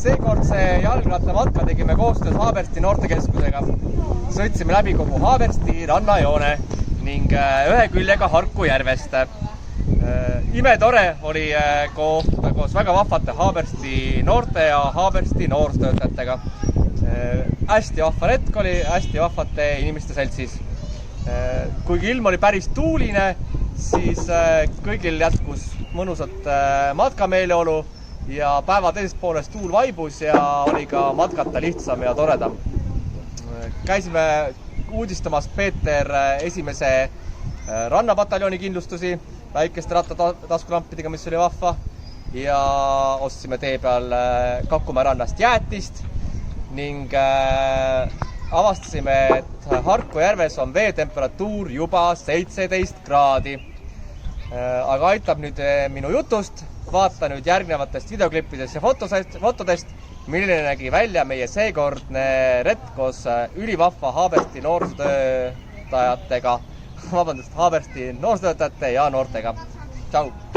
Seekordse jalgrattamatka tegime koostöös Haabersti noortekeskusega. Sõitsime läbi kogu Haabersti rannajoone ning ühe küljega Harku järvest. Imetore oli koos väga vahvate Haabersti noorte ja Haabersti noorstöötajatega. Hästi vahva retk oli, hästi vahvate inimeste seltsis. Kuigi ilm oli päris tuuline, siis kõigil jätkus mõnusat matkameeleolu ja päeva teisest poolest tuul vaibus ja oli ka matkata lihtsam ja toredam. Käisime uudistamas Peeter esimese rannapataljoni kindlustusi väikeste rattataskulamppidega, mis oli vahva, ja ostsime tee peal Kakumäe rannast jäätist ning avastasime, et Harku järves on veetemperatuur juba 17 kraadi. Aga aitab nüüd minu jutust, vaata nüüd järgnevatest videoklippidest ja fotodest, milline nägi välja meie seekordne retk koos ülivahva Haabersti noorstöötajate ja noortega. Tšau!